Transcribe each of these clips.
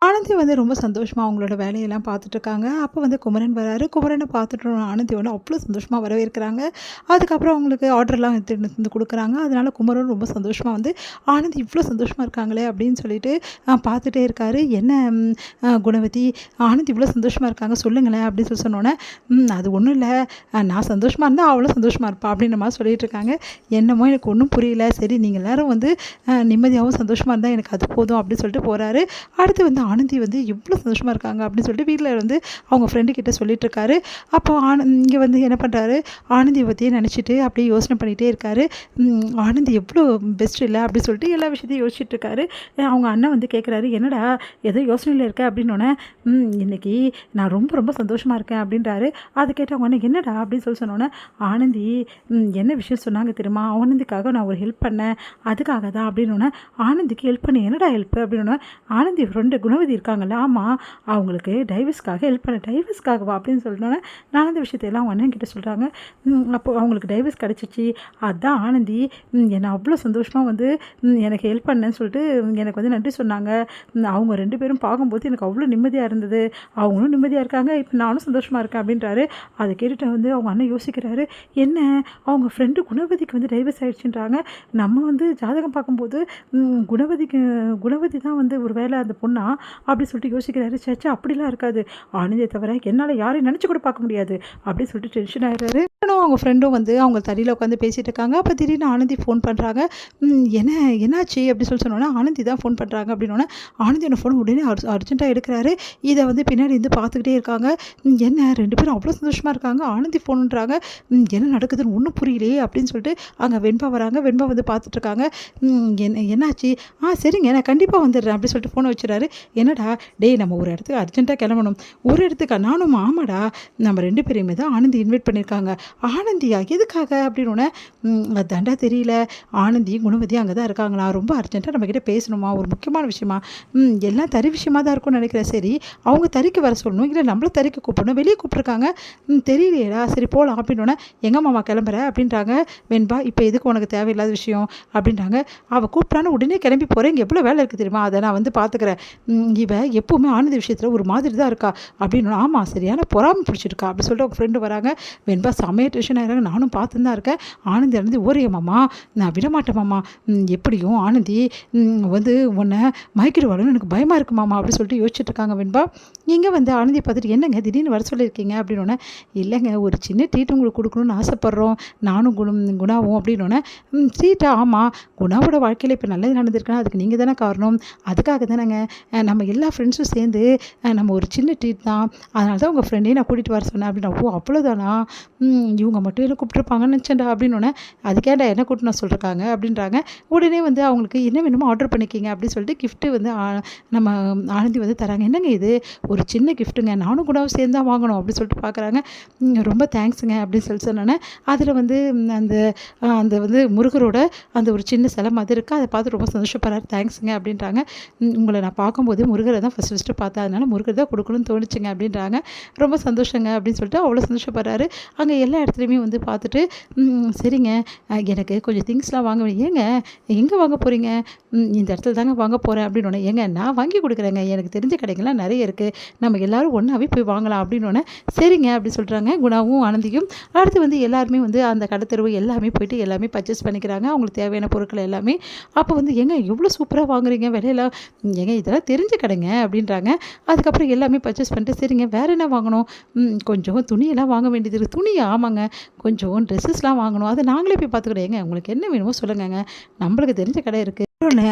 ஆனந்தி வந்து ரொம்ப சந்தோஷமா அவங்களோட வேலையெல்லாம் பார்த்துட்ருக்காங்க. அப்போ வந்து குமரன் வராரு. குமரன பார்த்துட்டு ஆனந்தி வந்து அவ்வளோ சந்தோஷமா வரவேற்கிறாங்க. அதுக்கப்புறம் அவங்களுக்கு ஆர்டர்லாம் எடுத்துட்டு வந்து குடுக்குறாங்க. அதனால குமரன் ரொம்ப சந்தோஷமா வந்து ஆனந்தி இவ்வளோ சந்தோஷமா இருக்காங்களே அப்படின்னு சொல்லிட்டு பார்த்துட்டே இருக்காரு. என்ன குணவதி, ஆனந்தி இவ்வளோ சந்தோஷமா இருக்காங்க சொல்லுங்களேன் அப்படின்னு சொன்னோனே, அது ஒன்றும் இல்ல. நான் சந்தோஷமா இருந்தா அவளும் சந்தோஷமா இருப்பா அப்படின்ற மாரி சொல்லிட்டு இருக்காங்க. என்னமோ எனக்கு ஒன்றும் புரியல. சரி நீங்க எல்லாரும் வந்து நிம்மதியாவும் சந்தோஷமா இருந்தா எனக்கு அது போதும் அப்படின்னு சொல்லிட்டு போறாரு. அடுத்து வந்து ஆனந்தி வந்து எவ்வளோ சந்தோஷமா இருக்காங்க அப்படின்னு சொல்லிட்டு வீட்ல வந்து அவங்க ஃப்ரெண்டு கிட்ட சொல்லிட்டு இருக்காரு. அப்போ இங்கே வந்து என்ன பண்ணுறாரு, ஆனந்தியை பற்றியே நினச்சிட்டு அப்படியே யோசனை பண்ணிகிட்டே இருக்காரு. ஆனந்தி எவ்வளோ பெஸ்ட் இல்லை அப்படின்னு சொல்லிட்டு எல்லா விஷயத்தையும் யோசிச்சுட்டு இருக்காரு. அவங்க அண்ணன் வந்து கேட்குறாரு, என்னடா ஏதோ யோசனையில் இருக்க அப்படின்னோடனே, இன்னைக்கு நான் ரொம்ப ரொம்ப சந்தோஷமாக இருக்கேன் அப்படின்றாரு. அது கேட்டு அவங்க அண்ணன் என்னடா அப்படின்னு சொன்னோன்னே, ஆனந்தி என்ன விஷயம் சொன்னாங்க தெரியுமா, ஆனந்திக்காக நான் ஒரு ஹெல்ப் பண்ணேன் அதுக்காக தான் அப்படின்னோடனே, ஆனந்திக்கு ஹெல்ப் பண்ணி என்னடா ஹெல்ப் அப்படின்னோடனே, ஆனந்தி ஃப்ரெண்டு குணவதி இருக்காங்கல்ல, ஆமாம் அவங்களுக்கு டைவர்ஸ்க்காக ஹெல்ப் பண்ண. டைவர்ஸ்க்காகவா அப்படின்னு சொன்னோன்னே, நான் அந்த விஷயத்தையெல்லாம் அவங்க அண்ணன் கிட்ட சொல்கிறாங்க. அப்போது அவங்களுக்கு டைவர்ஸ் கிடச்சிச்சு, அதுதான் ஆனந்தி என்னை அவ்வளோ சந்தோஷமாக வந்து எனக்கு ஹெல்ப் பண்ணேன்னு சொல்லிட்டு எனக்கு வந்து நன்றி சொன்னாங்க. அவங்க 2 பேரும் பார்க்கும்போது எனக்கு அவ்வளோ நிம்மதியாக இருந்தது. அவங்களும் நிம்மதியாக இருக்காங்க, இப்போ நானும் சந்தோஷமாக இருக்கேன் அப்படின்றாரு. அதை கேட்டுட்டு வந்து அவங்க அண்ணன் யோசிக்கிறாரு, என்ன அவங்க ஃப்ரெண்டு குணவதிக்கு வந்து டைவர்ஸ் ஆகிடுச்சுன்றாங்க. நம்ம வந்து ஜாதகம் பார்க்கும்போது குணவதி தான் வந்து ஒரு வேளை அந்த பொண்ணா அப்படி சொல்லிட்டு யோசிக்கிறாரு. சேச்சா அப்படிலாம் இருக்காது, ஆனந்தியை தவிர என்னால் யாரையும் நினச்சி கூட பார்க்க முடியாது அப்படி சொல்லிட்டு டென்ஷன் ஆகிடுறாரு. அவங்க ஃப்ரெண்டும் வந்து அவங்க தடியில் உட்காந்து பேசிகிட்டு இருக்காங்க. அப்போ திடீர்னு ஆனந்தி ஃபோன் பண்ணுறாங்க. என்னாச்சு அப்படி சொன்னோன்னா, ஆனந்தி தான் ஃபோன் பண்ணுறாங்க அப்படின்னோடனே, ஆனந்தியோட ஃபோன் உடனே அர்ஜென்ட்டாக எடுக்கிறாரு. இதை வந்து பின்னாடி இருந்து பார்த்துக்கிட்டே இருக்காங்க. என்ன 2 பேரும் அவ்வளோ சந்தோஷமாக இருக்காங்க, ஆனந்தி ஃபோனுன்றாங்க, என்ன நடக்குதுன்னு ஒன்றும் புரியலையே அப்படின்னு சொல்லிட்டு அங்கே வெண்பா வராங்க. வெண்பா வந்து பார்த்துட்ருக்காங்க. என்னாச்சு, சரிங்க நான் கண்டிப்பாக வந்துடுறேன் அப்படி சொல்லிட்டு ஃபோனை வச்சுறாரு. என்னடா டேய், நம்ம ஒரு இடத்துக்கு அர்ஜென்ட்டாக கிளம்பணும். ஒரு இடத்துக்கா? நானும் ஆமாடா, நம்ம 2 பேரையுமே தான் ஆனந்தி இன்வைட் பண்ணியிருக்காங்க. ஆனந்தியா எதுக்காக அப்படின்னோடனே, அதாண்டா தெரியல, ஆனந்தியும் குணவதியும் அங்கே தான் இருக்காங்களா, ரொம்ப அர்ஜென்ட்டாக நம்மக்கிட்ட பேசணுமா, ஒரு முக்கியமான விஷயமா. எல்லாம் தறி விஷயமா தான் இருக்கும்னு நினைக்கிறேன். சரி அவங்க தறிக்கு வர சொல்லணும், இல்லை நம்மள தறிக்கு கூப்பிடணும், வெளியே கூப்பிட்ருக்காங்க, தெரியலையேடா, சரி போகலாம் அப்படின்னோடனே, எங்க மாமா கிளம்புற அப்படின்றாங்க வெண்பா. இப்போ எதுக்கு உனக்கு தேவையில்லாத விஷயம் அப்படின்றாங்க. அவள் கூப்பிட்டான்னு உடனே கிளம்பி போகிறேன், இங்கே எவ்வளோ வேலை இருக்குது தெரியுமா, அதை நான் வந்து பார்த்துக்கிறேன். இவ எப்போவுமே ஆனந்தி விஷயத்தில் ஒரு மாதிரி தான் இருக்கா அப்படின்னு. ஆமாம் சரியான பொறாமை பிடிச்சிருக்கா அப்படி சொல்லிட்டு அவங்க ஃப்ரெண்டு வராங்க. வெண்பா செமைய டென்ஷன் ஆகிறாங்க. நானும் பார்த்துன்னு தான் இருக்கேன், ஆனந்தி ஓரையம்மாம்மா, நான் விடமாட்டேம்மாம்மா, எப்படியும் ஆனந்தி வந்து உன்னை மயக்கிடுவாளுன்னு எனக்கு பயமாக இருக்குமாம்மா அப்படி சொல்லிட்டு யோசிச்சுட்டு இருக்காங்க வெண்பா. இங்கே வந்து ஆனந்தியை பார்த்துட்டு, என்னங்க திடீர்னு வர சொல்லியிருக்கீங்க அப்படின்னோடனே, இல்லைங்க ஒரு சின்ன ட்ரீட் உங்களுக்கு கொடுக்கணும்னு ஆசைப்பட்றோம் நானும் குணாவும் அப்படின்னோடனே, ட்ரீட்டா? ஆமாம், குணாவோட வாழ்க்கையில் இப்போ நல்லது நடந்திருக்குன்னா அதுக்கு நீங்கள் தானே காரணம், அதுக்காக தானேங்க நம்ம எல்லா ஃப்ரெண்ட்ஸும் சேர்ந்து நம்ம ஒரு சின்ன ட்ரீட் தான், அதனால தான் உங்கள் ஃப்ரெண்டையும் நான் கூட்டிகிட்டு வர சொன்னேன் அப்படின்னா. ஓ அவ்வளோதானா, இவங்க மட்டும் என்ன கூப்பிட்ருப்பாங்கன்னு நினச்சேன்டா அப்படின்னோடனே, அதுக்கேண்டா என்ன கூப்பிட்டு நான் சொல்லிருக்காங்க அப்படின்றாங்க. உடனே வந்து அவங்களுக்கு என்ன வேணுமோ ஆர்டர் பண்ணிக்கிங்க அப்படின்னு சொல்லிட்டு கிஃப்ட்டு வந்து நம்ம ஆனந்தி வந்து தராங்க. என்னங்க இது, ஒரு சின்ன கிஃப்ட்டுங்க, நானும் கூட சேர்ந்து தான் வாங்கணும் அப்படின்னு சொல்லிட்டு பார்க்குறாங்க. ரொம்ப தேங்க்ஸுங்க அப்படின்னு சொன்னோன்னே, அதில் வந்து அந்த அந்த வந்து முருகரோட அந்த ஒரு சின்ன சிலை மாதிரி இருக்குது, அதை பார்த்து ரொம்ப சந்தோஷப்படுறாரு. தேங்க்ஸுங்க அப்படின்றாங்க. உங்களை நான் பார்க்கும்போது முருகரை தான் ஃபஸ்ட்டு பார்த்தேன், அதனால் முருகர் தான் கொடுக்கணும்னு தோணுச்சுங்க அப்படின்றாங்க. ரொம்ப சந்தோஷங்க அப்படின்னு சொல்லிட்டு அவ்வளோ சந்தோஷப்படுறாரு. அங்கே எல்லா இடத்துலையுமே வந்து பார்த்துட்டு, சரிங்க எனக்கு கொஞ்சம் திங்ஸ்லாம் வாங்க, ஏங்க எங்கே வாங்க போகிறீங்க, இந்த இடத்துல தாங்க வாங்க போகிறேன் அப்படின்னோடனே, ஏங்க நான் வாங்கி கொடுக்குறேங்க, எனக்கு தெரிஞ்ச கடைகள்லாம் நிறைய இருக்குது, நம்ம எல்லோரும் ஒன்றாவே போய் வாங்கலாம் அப்படின்னோடனே, சரிங்க அப்படி சொல்கிறாங்க குணாவும் ஆனந்தியும். அடுத்து வந்து எல்லாருமே வந்து அந்த கடத்தெருவு எல்லாமே போயிட்டு எல்லாமே பர்ச்சேஸ் பண்ணிக்கிறாங்க, அவங்களுக்கு தேவையான பொருட்கள் எல்லாமே. அப்போ வந்து ஏங்க எவ்வளோ சூப்பராக வாங்குறீங்க, விலையெல்லாம் ஏங்க இதெல்லாம் தெரிஞ்ச கடைங்க அப்படின்றாங்க. அதுக்கப்புறம் எல்லாமே பர்ச்சேஸ் பண்ணிட்டு, சரிங்க வேறு என்ன வாங்கணும், கொஞ்சம் துணியெல்லாம் வாங்க வேண்டியது இருக்குது. துணி? ஆமாங்க, கொஞ்சம் ட்ரெஸ்ஸஸ்லாம் வாங்கணும், அதை நாங்களே போய் பார்த்துக்கிட்டோம். ஏங்க உங்களுக்கு என்ன வேணுமோ சொல்லுங்கங்க, நம்மளுக்கு தெரிஞ்ச கடை இருக்குது,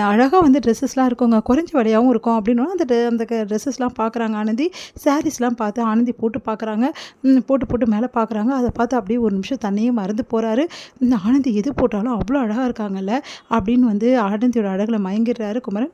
அழகாக வந்து ட்ரெஸ்ஸஸ்லாம் இருக்குங்க, குறைஞ்ச விலையாகவும் இருக்கும் அப்படின்னா அந்த ட்ரெஸ்ஸஸ்லாம் பார்க்குறாங்க ஆனந்தி. சாரீஸ்லாம் பார்த்து ஆனந்தி போட்டு பார்க்குறாங்க. போட்டு மேலே பார்க்குறாங்க. அதை பார்த்து அப்படியே ஒரு நிமிஷம் தன்னையே மறந்து போகிறாரு. ஆனந்தி எது போட்டாலும் அவ்வளோ அழகாக இருக்காங்கல்ல அப்படின்னு வந்து ஆனந்தியோட அழகில் மயங்கிடுறாரு குமரன்.